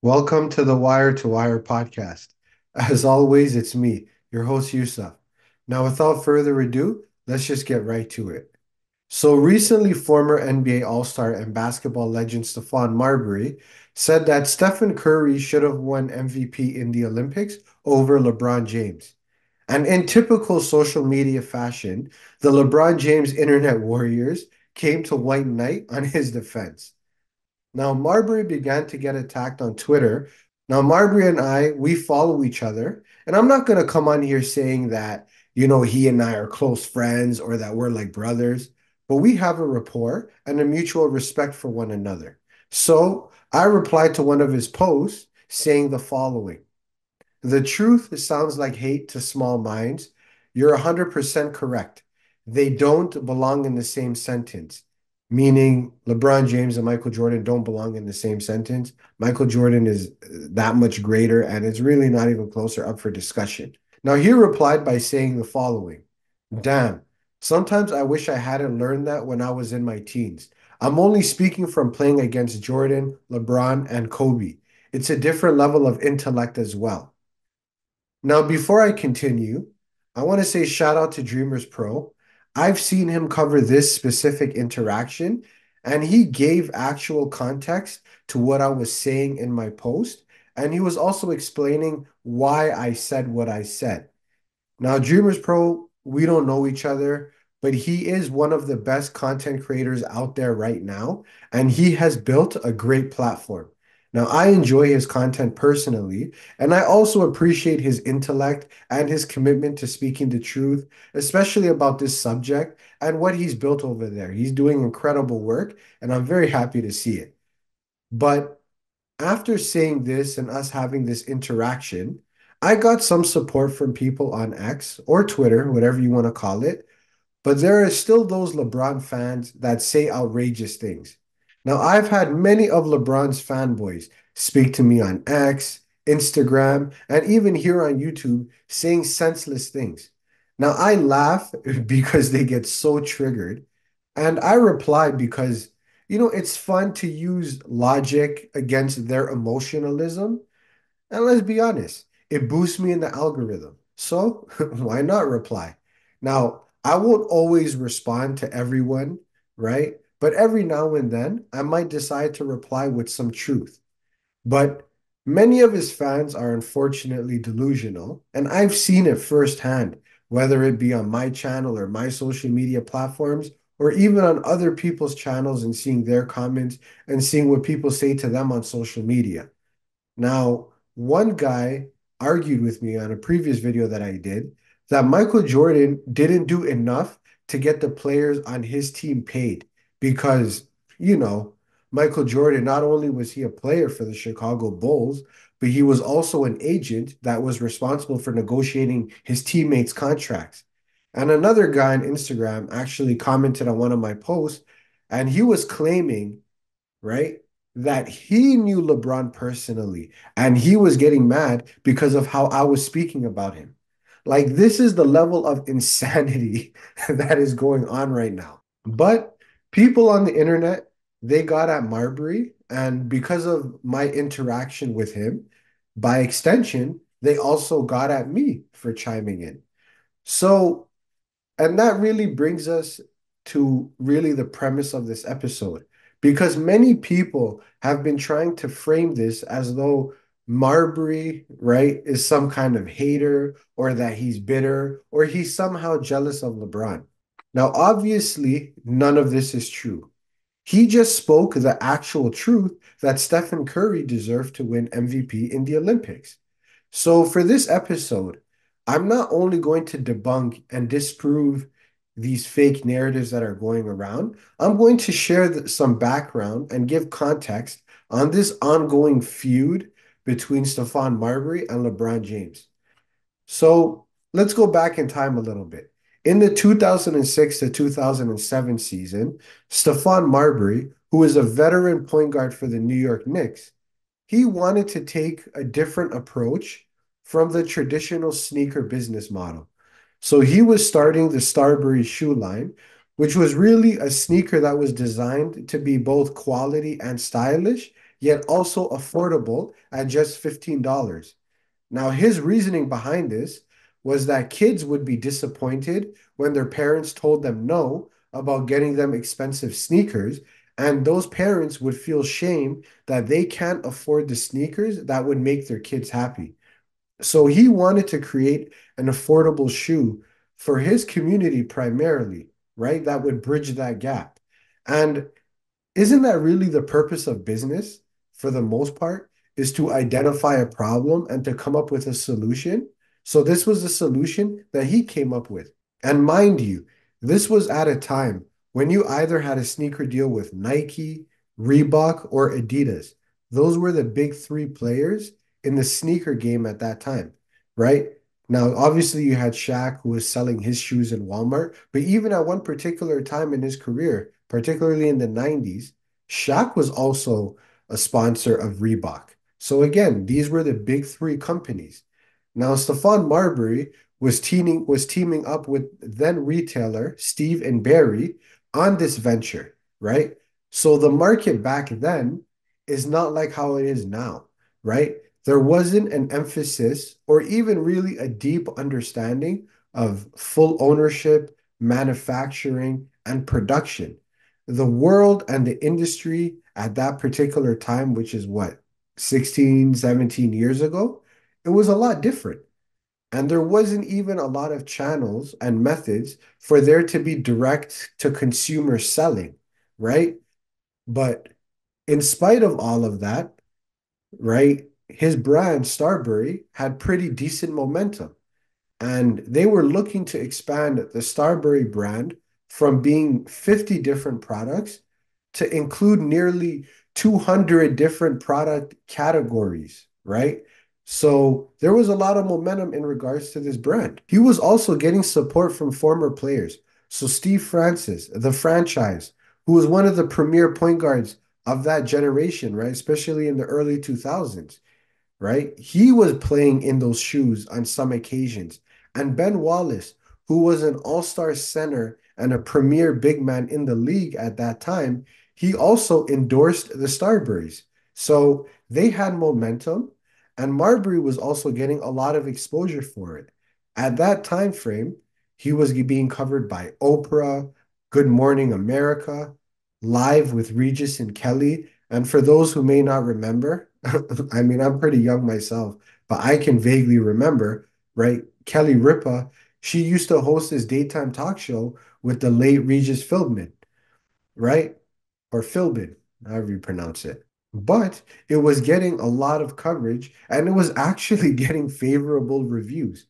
Welcome to the Wire to Wire podcast. As always, it's me, your host Yusuf. Now, without further ado, let's just get right to it. So, recently, former NBA All Star and basketball legend Stephon Marbury said that Stephen Curry should have won MVP in the Olympics over LeBron James. And in typical social media fashion, the LeBron James internet warriors came to white knight on his defense. Now, Marbury began to get attacked on Twitter. Now, Marbury and we follow each other. And I'm not going to come on here saying that, he and I are close friends or that we're like brothers, but we have a rapport and a mutual respect for one another. So I replied to one of his posts saying the following. The truth sounds like hate to small minds. You're 100% correct. They don't belong in the same sentence, meaning LeBron James and Michael Jordan don't belong in the same sentence. Michael Jordan is that much greater, and it's really not even closer up for discussion. Now, he replied by saying the following. Damn, sometimes I wish I hadn't learned that when I was in my teens. I'm only speaking from playing against Jordan, LeBron, and Kobe. It's a different level of intellect as well. Now, before I continue, I want to say shout out to Dreamers Pro. I've seen him cover this specific interaction, and he gave actual context to what I was saying in my post. And he was also explaining why I said what I said. Now, Dreamers Pro, we don't know each other, but he is one of the best content creators out there right now, and he has built a great platform. Now, I enjoy his content personally, and I also appreciate his intellect and his commitment to speaking the truth, especially about this subject and what he's built over there. He's doing incredible work, and I'm very happy to see it. But after saying this and us having this interaction, I got some support from people on X or Twitter, whatever you want to call it. But there are still those LeBron fans that say outrageous things. Now, I've had many of LeBron's fanboys speak to me on X, Instagram, and even here on YouTube saying senseless things. Now, I laugh because they get so triggered, and I reply because, it's fun to use logic against their emotionalism. And let's be honest, it boosts me in the algorithm. So why not reply? Now, I won't always respond to everyone, right? But every now and then, I might decide to reply with some truth. But many of his fans are unfortunately delusional, and I've seen it firsthand, whether it be on my channel or my social media platforms, or even on other people's channels and seeing their comments and seeing what people say to them on social media. Now, one guy argued with me on a previous video that I did that Michael Jordan didn't do enough to get the players on his team paid because, you know, Michael Jordan, not only was he a player for the Chicago Bulls, but he was also an agent that was responsible for negotiating his teammates' contracts. And another guy on Instagram actually commented on one of my posts, and he was claiming, right, that he knew LeBron personally and he was getting mad because of how I was speaking about him. Like, this is the level of insanity that is going on right now. But people on the internet, they got at Marbury, and because of my interaction with him, by extension, they also got at me for chiming in. So, and that really brings us to really the premise of this episode, because many people have been trying to frame this as though Marbury, right, is some kind of hater or that he's bitter or he's somehow jealous of LeBron. Now, obviously, none of this is true. He just spoke the actual truth that Stephen Curry deserved to win MVP in the Olympics. So for this episode, I'm not only going to debunk and disprove these fake narratives that are going around, I'm going to share some background and give context on this ongoing feud between Stephon Marbury and LeBron James. So let's go back in time a little bit. In the 2006 to 2007 season, Stephon Marbury, who is a veteran point guard for the New York Knicks, he wanted to take a different approach from the traditional sneaker business model. So he was starting the Starbury shoe line, which was really a sneaker that was designed to be both quality and stylish, yet also affordable at just $15. Now, his reasoning behind this was that kids would be disappointed when their parents told them no about getting them expensive sneakers, and those parents would feel shame that they can't afford the sneakers that would make their kids happy. So he wanted to create an affordable shoe for his community primarily, right? That would bridge that gap. And isn't that really the purpose of business for the most part? Is to identify a problem and to come up with a solution. So this was the solution that he came up with. And mind you, this was at a time when you either had a sneaker deal with Nike, Reebok, or Adidas. Those were the big three players in the sneaker game at that time, right? Now, obviously, you had Shaq who was selling his shoes in Walmart, but even at one particular time in his career, particularly in the 90s, Shaq was also a sponsor of Reebok. So again, these were the big three companies. Now, Stephon Marbury was teaming up with then retailer Steve and Barry on this venture, right? So the market back then is not like how it is now, right? There wasn't an emphasis or even really a deep understanding of full ownership, manufacturing, and production. The world and the industry at that particular time, which is what, 16, 17 years ago, it was a lot different. And there wasn't even a lot of channels and methods for there to be direct to consumer selling, right? But in spite of all of that, right, his brand, Starbury, had pretty decent momentum. And they were looking to expand the Starbury brand from being 50 different products to include nearly 200 different product categories, right? So there was a lot of momentum in regards to this brand. He was also getting support from former players. So Steve Francis, the franchise, who was one of the premier point guards of that generation, right? Especially in the early 2000s, right? He was playing in those shoes on some occasions. And Ben Wallace, who was an all-star center and a premier big man in the league at that time, he also endorsed the Starburys. So they had momentum, and Marbury was also getting a lot of exposure for it. At that time frame, he was being covered by Oprah, Good Morning America, Live with Regis and Kelly. And for those who may not remember, I mean, I'm pretty young myself, but I can vaguely remember, right? Kelly Ripa, she used to host this daytime talk show with the late Regis Philbin, right? Or Philbin, however you pronounce it. But it was getting a lot of coverage and it was actually getting favorable reviews.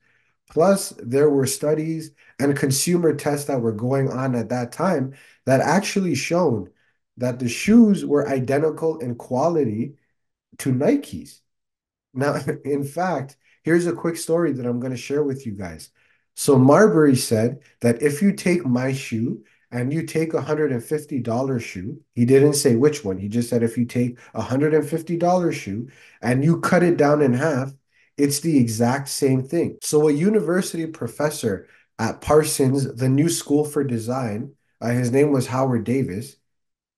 Plus, there were studies and consumer tests that were going on at that time that actually showed that the shoes were identical in quality to Nikes. Now, in fact, here's a quick story that I'm going to share with you guys. So Marbury said that if you take my shoe and you take a $150 shoe, he didn't say which one. He just said if you take a $150 shoe and you cut it down in half, it's the exact same thing. So a university professor at Parsons, the new school for design, his name was Howard Davis,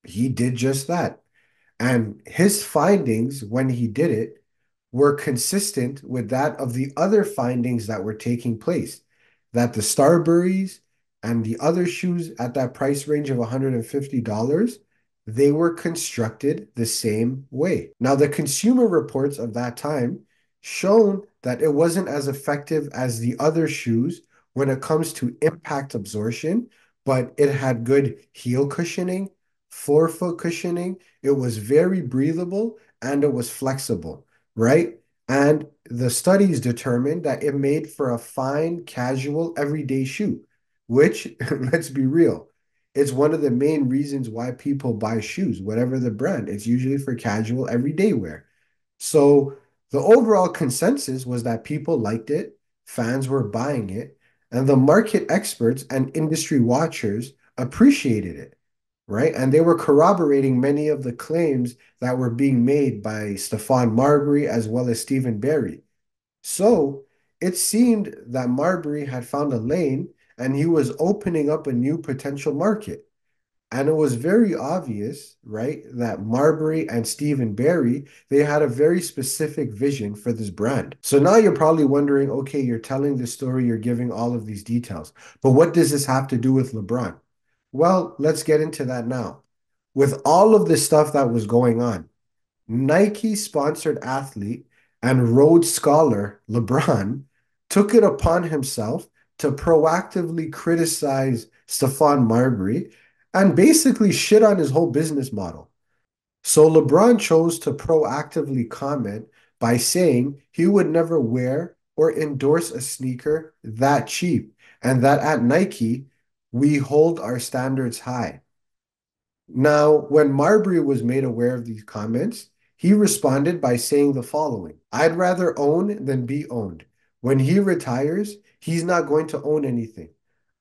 he did just that. And his findings when he did it were consistent with that of the other findings that were taking place, that the Starburys and the other shoes at that price range of $150, they were constructed the same way. Now, the consumer reports of that time shown that it wasn't as effective as the other shoes when it comes to impact absorption, but it had good heel cushioning, forefoot cushioning. It was very breathable and it was flexible, right? And the studies determined that it made for a fine, casual, everyday shoe, which, let's be real, it's one of the main reasons why people buy shoes, whatever the brand. It's usually for casual, everyday wear. So the overall consensus was that people liked it, fans were buying it, and the market experts and industry watchers appreciated it, right? And they were corroborating many of the claims that were being made by Stephon Marbury as well as Stephen Barry. So it seemed that Marbury had found a lane and he was opening up a new potential market. And it was very obvious, right, that Marbury and Stephen Barry, they had a very specific vision for this brand. So now you're probably wondering, okay, you're telling this story, you're giving all of these details, but what does this have to do with LeBron? Well, let's get into that now. With all of this stuff that was going on, Nike sponsored athlete and Rhodes Scholar LeBron took it upon himself to proactively criticize Stephon Marbury and basically shit on his whole business model. So LeBron chose to proactively comment by saying he would never wear or endorse a sneaker that cheap and that at Nike, we hold our standards high. Now, when Marbury was made aware of these comments, he responded by saying the following: I'd rather own than be owned. When he retires, he's not going to own anything.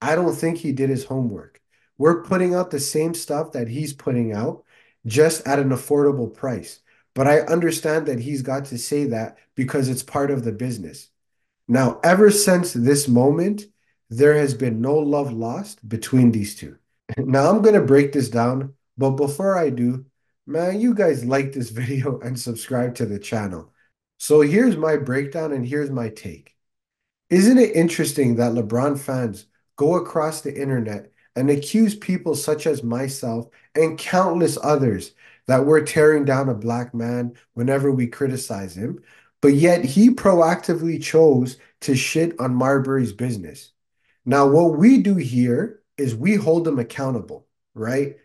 I don't think he did his homework. We're putting out the same stuff that he's putting out, just at an affordable price. But I understand that he's got to say that because it's part of the business. Now, ever since this moment, there has been no love lost between these two. Now I'm gonna break this down, but before I do, man, you guys like this video and subscribe to the channel. So here's my breakdown and here's my take. Isn't it interesting that LeBron fans go across the internet and accuse people such as myself and countless others that we're tearing down a black man whenever we criticize him, but yet he proactively chose to shit on Marbury's business? Now, what we do here is we hold them accountable, right?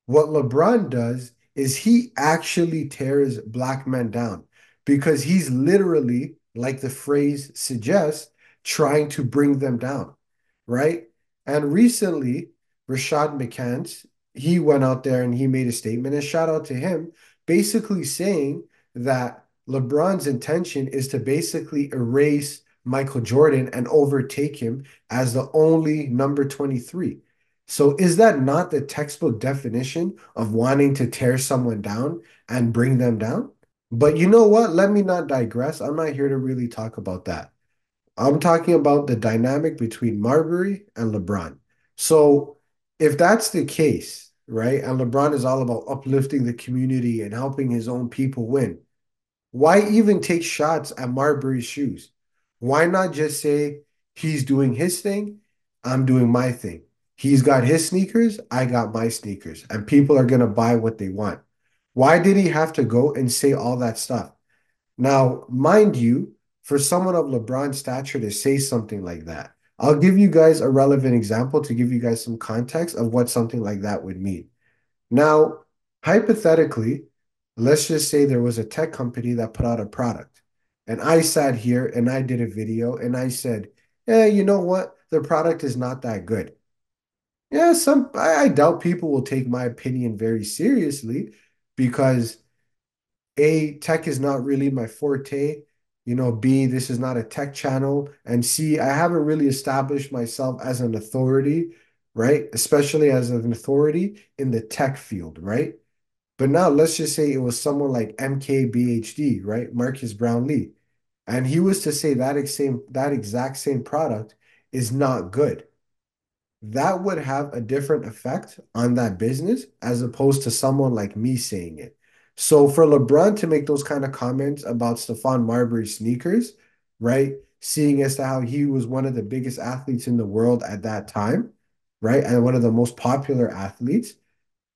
What LeBron does is he actually tears black men down because he's literally, like the phrase suggests, trying to bring them down, right? And recently, Rashad McCants, he went out there and he made a statement, and shout out to him, basically saying that LeBron's intention is to basically erase Michael Jordan and overtake him as the only number 23. So is that not the textbook definition of wanting to tear someone down and bring them down? But you know what? Let me not digress. I'm not here to really talk about that. I'm talking about the dynamic between Marbury and LeBron. So if that's the case, right, and LeBron is all about uplifting the community and helping his own people win, why even take shots at Marbury's shoes? Why not just say he's doing his thing, I'm doing my thing. He's got his sneakers, I got my sneakers, and people are going to buy what they want. Why did he have to go and say all that stuff? Now, mind you, for someone of LeBron's stature to say something like that, I'll give you guys a relevant example to give you guys some context of what something like that would mean. Now, hypothetically, let's just say there was a tech company that put out a product. And I sat here and I did a video and I said, you know what? The product is not that good. Yeah, I doubt people will take my opinion very seriously because A, tech is not really my forte. B, this is not a tech channel. And C, I haven't really established myself as an authority, right? Especially as an authority in the tech field, right? But now let's just say it was someone like MKBHD, right? Marcus Brownlee. And he was to say that exact same product is not good. That would have a different effect on that business as opposed to someone like me saying it. So for LeBron to make those kind of comments about Stephon Marbury sneakers, right? Seeing as to how he was one of the biggest athletes in the world at that time, right? And one of the most popular athletes,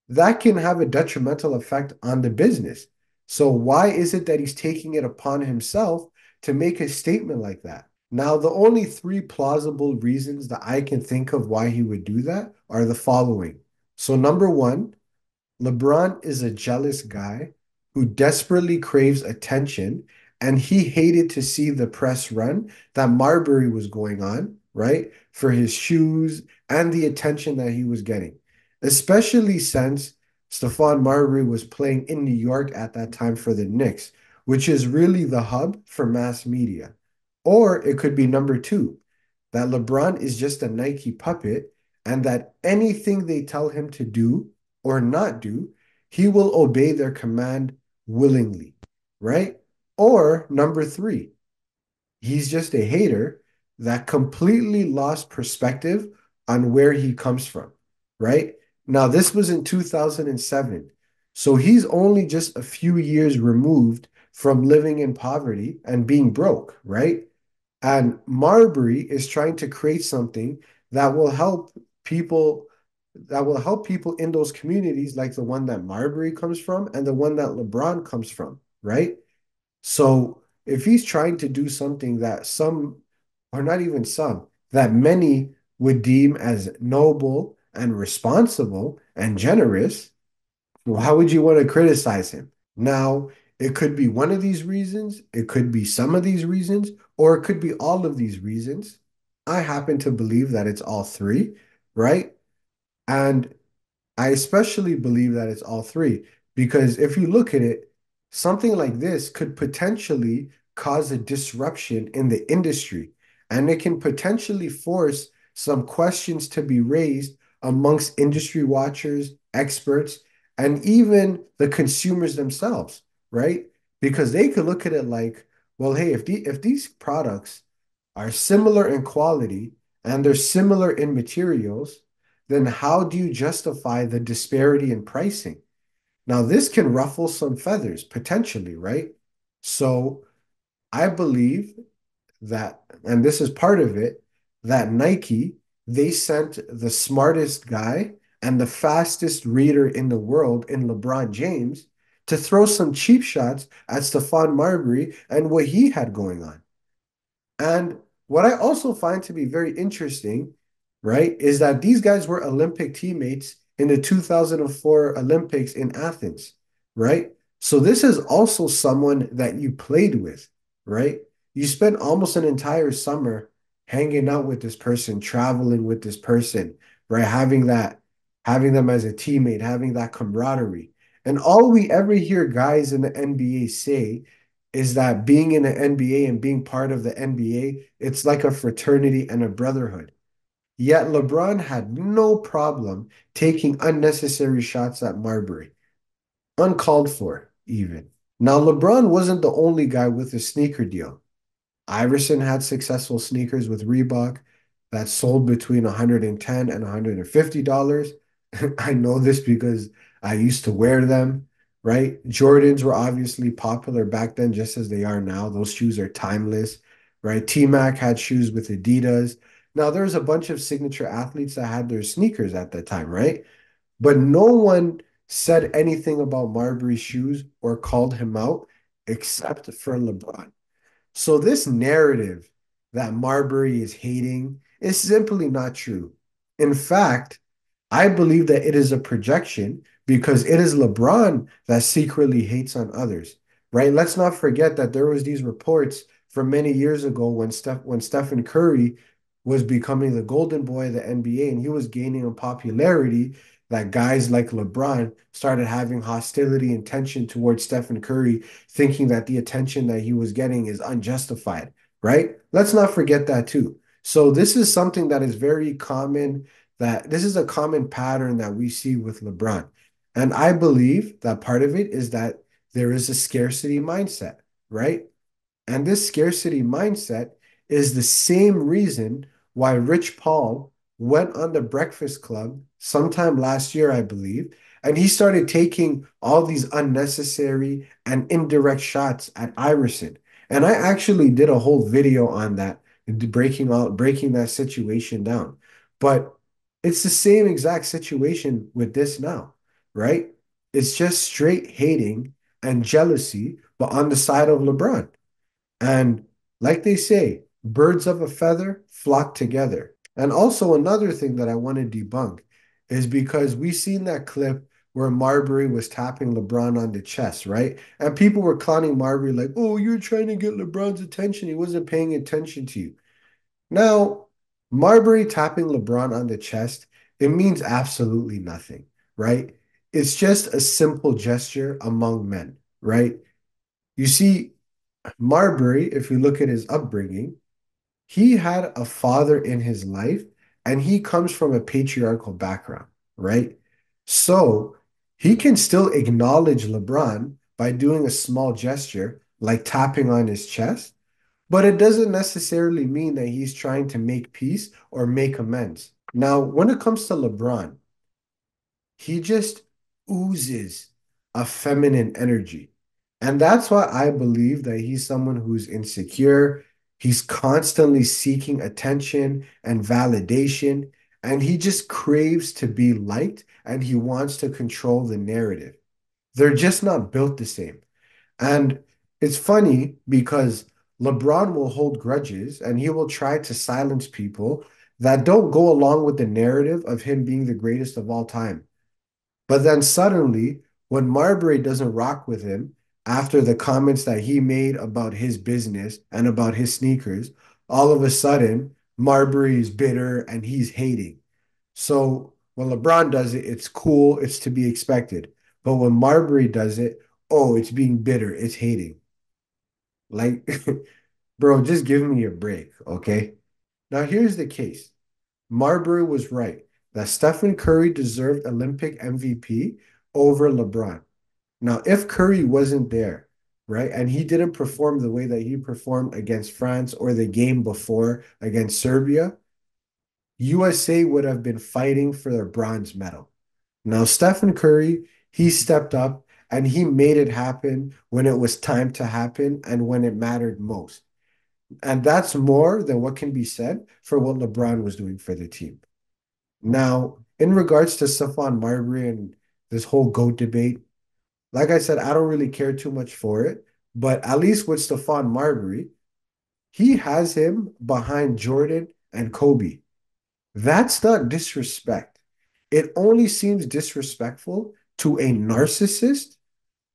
that can have a detrimental effect on the business. So why is it that he's taking it upon himself to make a statement like that? Now, the only three plausible reasons that I can think of why he would do that are the following. So number one, LeBron is a jealous guy who desperately craves attention, and he hated to see the press run that Marbury was going on, right? For his shoes and the attention that he was getting, especially since Stephon Marbury was playing in New York at that time for the Knicks, which is really the hub for mass media. Or it could be number two, that LeBron is just a Nike puppet and that anything they tell him to do or not do, he will obey their command willingly, right? Or number three, he's just a hater that completely lost perspective on where he comes from, right? Now, this was in 2007. So he's only just a few years removed from living in poverty and being broke, right? And Marbury is trying to create something that will help people in those communities like the one that Marbury comes from and the one that LeBron comes from, right? So if he's trying to do something that some, or not even some, that many would deem as noble and responsible and generous, well, how would you want to criticize him? Now, it could be one of these reasons, it could be some of these reasons, or it could be all of these reasons. I happen to believe that it's all three, right? And I especially believe that it's all three because if you look at it, something like this could potentially cause a disruption in the industry, and it can potentially force some questions to be raised amongst industry watchers, experts, and even the consumers themselves, right? Because they could look at it like, well, hey, if these products are similar in quality and they're similar in materials, then how do you justify the disparity in pricing? Now, this can ruffle some feathers potentially, right? So I believe that, and this is part of it, that Nike, they sent the smartest guy and the fastest reader in the world in LeBron James to throw some cheap shots at Stephon Marbury and what he had going on. And what I also find to be very interesting, right, is that these guys were Olympic teammates in the 2004 Olympics in Athens, right? So this is also someone that you played with, right? You spent almost an entire summer hanging out with this person, traveling with this person, right? Having them as a teammate, having that camaraderie. And all we ever hear guys in the NBA say is that being in the NBA and being part of the NBA, it's like a fraternity and a brotherhood. Yet LeBron had no problem taking unnecessary shots at Marbury, uncalled for, even. Now, LeBron wasn't the only guy with a sneaker deal. Iverson had successful sneakers with Reebok that sold between $110 and $150. I know this because I used to wear them, right? Jordans were obviously popular back then, just as they are now. Those shoes are timeless, right? T-Mac had shoes with Adidas. Now, there's a bunch of signature athletes that had their sneakers at that time, right? But no one said anything about Marbury's shoes or called him out except for LeBron. So this narrative that Marbury is hating is simply not true. In fact, I believe that it is a projection because it is LeBron that secretly hates on others, right? Let's not forget that there was these reports from many years ago when Stephen Curry was becoming the golden boy of the NBA and he was gaining in popularity that guys like LeBron started having hostility and tension towards Stephen Curry, thinking that the attention that he was getting is unjustified, right? Let's not forget that too. So this is something that is very common, that this is a common pattern that we see with LeBron. And I believe that part of it is that there is a scarcity mindset, right? And this scarcity mindset is the same reason why Rich Paul went on the Breakfast Club sometime last year, I believe, and he started taking all these unnecessary and indirect shots at Iverson. And I actually did a whole video on that, breaking that situation down. But it's the same exact situation with this now, right? It's just straight hating and jealousy, but on the side of LeBron. And like they say, birds of a feather flock together. And also another thing that I want to debunk is because we seen that clip where Marbury was tapping LeBron on the chest, right? And people were clowning Marbury like, "Oh, you're trying to get LeBron's attention. He wasn't paying attention to you." Now, Marbury tapping LeBron on the chest, it means absolutely nothing, right? It's just a simple gesture among men, right? You see, Marbury, if you look at his upbringing, he had a father in his life and he comes from a patriarchal background, right? So he can still acknowledge LeBron by doing a small gesture like tapping on his chest, but it doesn't necessarily mean that he's trying to make peace or make amends. Now, when it comes to LeBron, He just oozes a feminine energy. And that's why I believe that he's someone who's insecure. He's constantly seeking attention and validation, and he just craves to be liked and he wants to control the narrative. They're just not built the same. And it's funny because LeBron will hold grudges and he will try to silence people that don't go along with the narrative of him being the greatest of all time. But then suddenly, when Marbury doesn't rock with him after the comments that he made about his business and about his sneakers, all of a sudden, Marbury is bitter and he's hating. So when LeBron does it, it's cool, it's to be expected. But when Marbury does it, oh, it's being bitter, it's hating. Like, bro, just give me a break, okay? Now, here's the case. Marbury was right that Stephen Curry deserved Olympic MVP over LeBron. Now, if Curry wasn't there, right, and he didn't perform the way that he performed against France or the game before against Serbia, USA would have been fighting for their bronze medal. Now, Stephen Curry, he stepped up and he made it happen when it was time to happen and when it mattered most. And that's more than what can be said for what LeBron was doing for the team. Now, in regards to Stephon Marbury and this whole GOAT debate, like I said, I don't really care too much for it. But at least with Stephon Marbury, he has him behind Jordan and Kobe. That's not disrespect. It only seems disrespectful to a narcissist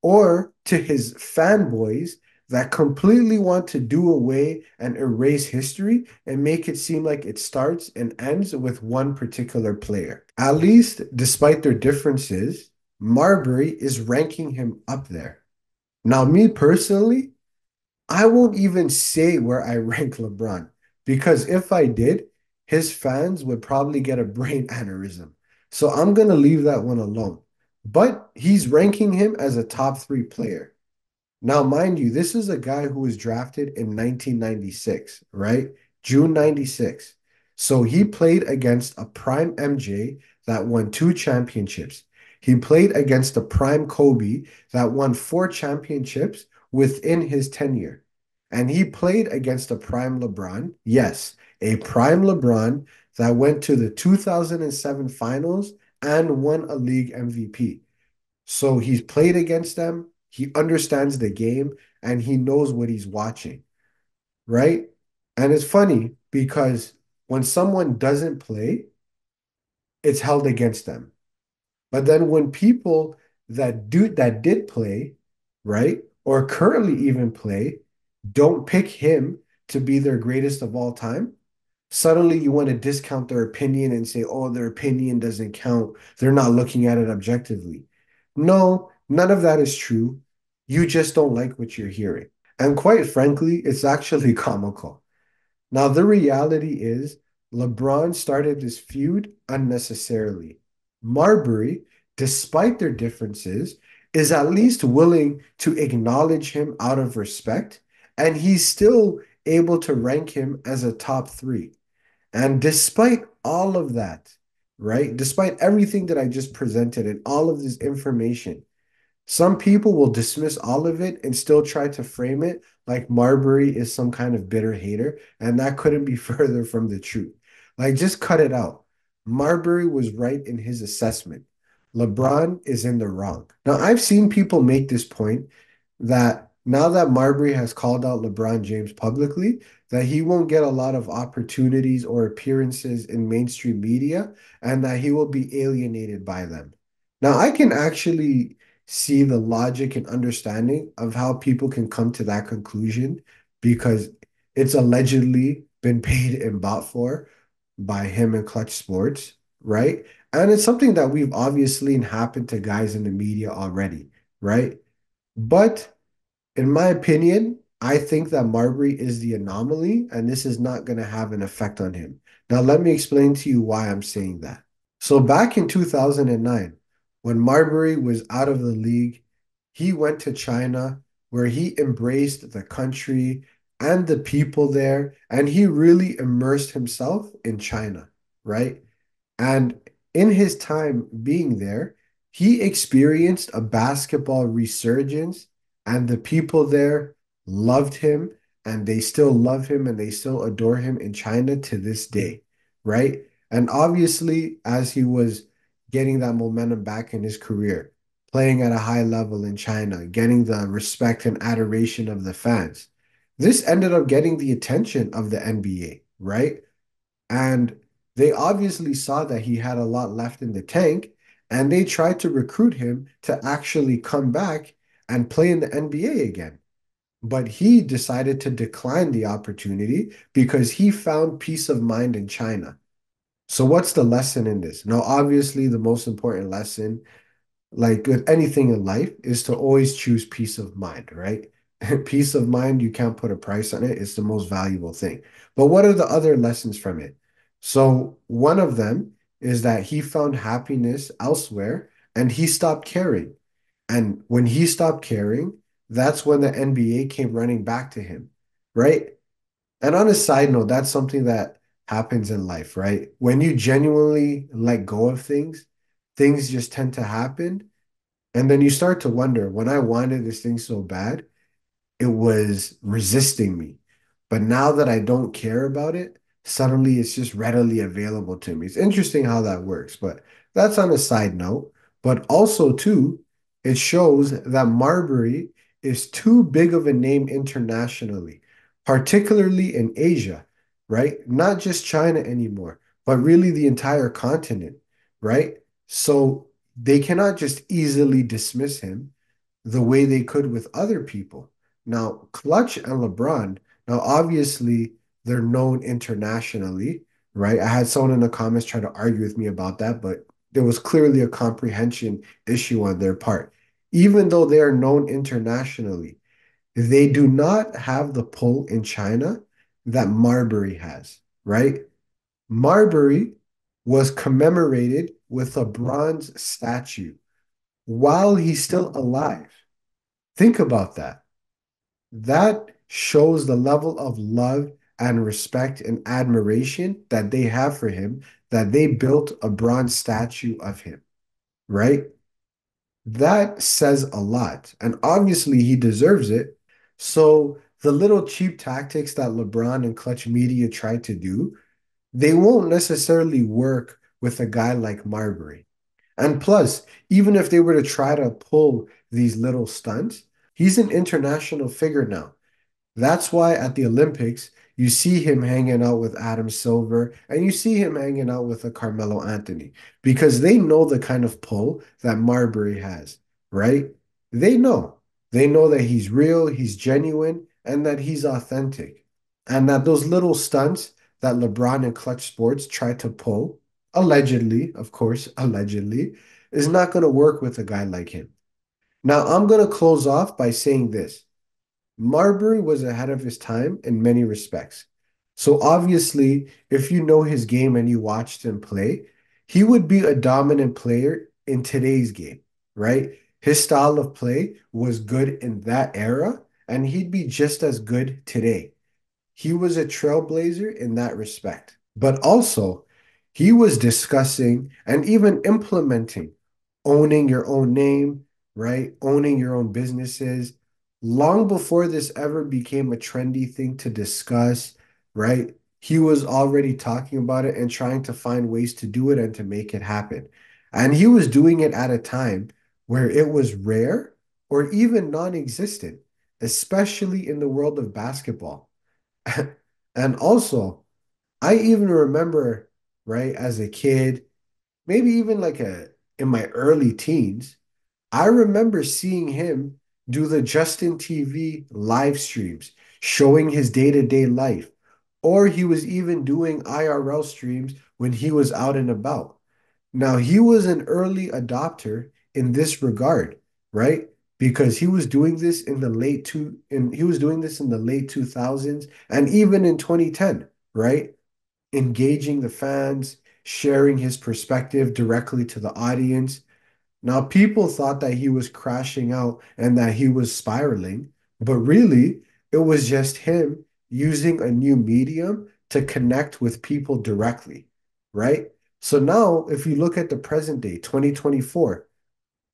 or to his fanboys that completely want to do away and erase history and make it seem like it starts and ends with one particular player. At least, despite their differences, Marbury is ranking him up there. Now, me personally, I won't even say where I rank LeBron because if I did, his fans would probably get a brain aneurysm. So I'm going to leave that one alone. But he's ranking him as a top three player. Now, mind you, this is a guy who was drafted in 1996, right? June 96. So he played against a prime MJ that won two championships. He played against a prime Kobe that won four championships within his tenure. And he played against a prime LeBron. Yes, a prime LeBron that went to the 2007 finals and won a league MVP. So he's played against them, he understands the game, and he knows what he's watching, right? And it's funny because when someone doesn't play, it's held against them. But then when people that did play, right, or currently even play, don't pick him to be their greatest of all time, suddenly you want to discount their opinion and say, oh, their opinion doesn't count. They're not looking at it objectively. No, none of that is true. You just don't like what you're hearing. And quite frankly, it's actually comical. Now, the reality is LeBron started this feud unnecessarily. Marbury, despite their differences, is at least willing to acknowledge him out of respect, and he's still able to rank him as a top three. And despite all of that, right, despite everything that I just presented and all of this information, some people will dismiss all of it and still try to frame it like Marbury is some kind of bitter hater, and that couldn't be further from the truth. Like, just cut it out. Marbury was right in his assessment. LeBron is in the wrong. Now, I've seen people make this point that now that Marbury has called out LeBron James publicly, that he won't get a lot of opportunities or appearances in mainstream media and that he will be alienated by them. Now, I can actually see the logic and understanding of how people can come to that conclusion because it's allegedly been paid and bought for by him and Clutch Sports, right? And it's something that we've obviously happened to guys in the media already, right? But in my opinion, I think that Marbury is the anomaly, and this is not going to have an effect on him. Now, let me explain to you why I'm saying that. So, back in 2009, when Marbury was out of the league, he went to China where he embraced the country and the people there, and he really immersed himself in China, right? And in his time being there, he experienced a basketball resurgence, and the people there loved him, and they still love him, and they still adore him in China to this day, right? And obviously, as he was getting that momentum back in his career, playing at a high level in China, getting the respect and adoration of the fans, this ended up getting the attention of the NBA, right? And they obviously saw that he had a lot left in the tank, and they tried to recruit him to actually come back and play in the NBA again. But he decided to decline the opportunity because he found peace of mind in China. So, what's the lesson in this? Now, obviously, the most important lesson, like with anything in life, is to always choose peace of mind, right? Peace of mind, you can't put a price on it. It's the most valuable thing. But what are the other lessons from it? So, one of them is that he found happiness elsewhere and he stopped caring. And when he stopped caring, that's when the NBA came running back to him, right? And on a side note, that's something that happens in life, right? When you genuinely let go of things, things just tend to happen. And then you start to wonder, when I wanted this thing so bad, it was resisting me. But now that I don't care about it, suddenly it's just readily available to me. It's interesting how that works, but that's on a side note. But also, too, it shows that Marbury is too big of a name internationally, particularly in Asia, right? Not just China anymore, but really the entire continent, right? So they cannot just easily dismiss him the way they could with other people. Now, Clutch and LeBron, now obviously they're known internationally, right? I had someone in the comments try to argue with me about that, but there was clearly a comprehension issue on their part. Even though they are known internationally, they do not have the pull in China that Marbury has, right? Marbury was commemorated with a bronze statue while he's still alive. Think about that. That shows the level of love and respect and admiration that they have for him, that they built a bronze statue of him, right? That says a lot. And obviously, he deserves it. So, the little cheap tactics that LeBron and Clutch Media tried to do, they won't necessarily work with a guy like Marbury. And plus, even if they were to try to pull these little stunts, he's an international figure now. That's why at the Olympics, you see him hanging out with Adam Silver and you see him hanging out with a Carmelo Anthony because they know the kind of pull that Marbury has, right? They know. They know that he's real, he's genuine, and that he's authentic. And that those little stunts that LeBron and Clutch Sports try to pull, allegedly, of course, allegedly, is not going to work with a guy like him. Now, I'm going to close off by saying this. Marbury was ahead of his time in many respects. So obviously, if you know his game and you watched him play, he would be a dominant player in today's game, right? His style of play was good in that era, and he'd be just as good today. He was a trailblazer in that respect. But also, he was discussing and even implementing owning your own name, right? Owning your own businesses long before this ever became a trendy thing to discuss, right? He was already talking about it and trying to find ways to do it and to make it happen. And he was doing it at a time where it was rare or even non-existent, especially in the world of basketball. And also, I even remember, right, as a kid, maybe even like a in my early teens, I remember seeing him do the Justin TV live streams, showing his day-to-day life. Or he was even doing IRL streams when he was out and about. Now, he was an early adopter in this regard, right? Because he was doing this in the late two, and he was doing this in the late 2000s and even in 2010, right? Engaging the fans, sharing his perspective directly to the audience. Now, people thought that he was crashing out and that he was spiraling, but really, it was just him using a new medium to connect with people directly, right? So now, if you look at the present day, 2024,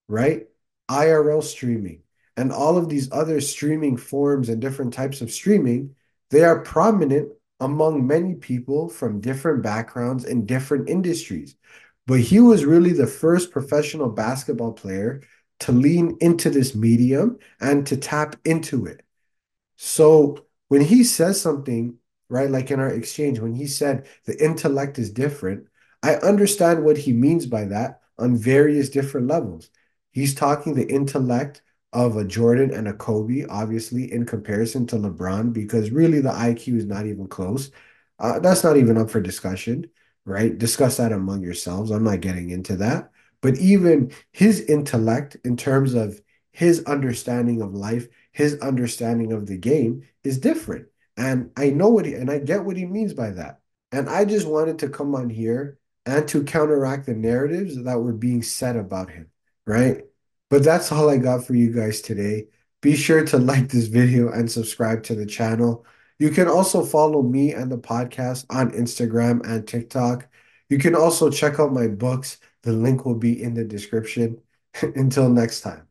right? IRL streaming and all of these other streaming forms and different types of streaming, they are prominent among many people from different backgrounds and different industries. But he was really the first professional basketball player to lean into this medium and to tap into it. So when he says something, right, like in our exchange, when he said the intellect is different, I understand what he means by that on various different levels. He's talking the intellect of a Jordan and a Kobe, obviously, in comparison to LeBron, because really the IQ is not even close. That's not even up for discussion, right? Discuss that among yourselves. I'm not getting into that. But even his intellect, in terms of his understanding of life, his understanding of the game is different. And I know and I get what he means by that. And I just wanted to come on here and to counteract the narratives that were being said about him, right? But that's all I got for you guys today. Be sure to like this video and subscribe to the channel. You can also follow me and the podcast on Instagram and TikTok. You can also check out my books. The link will be in the description. Until next time.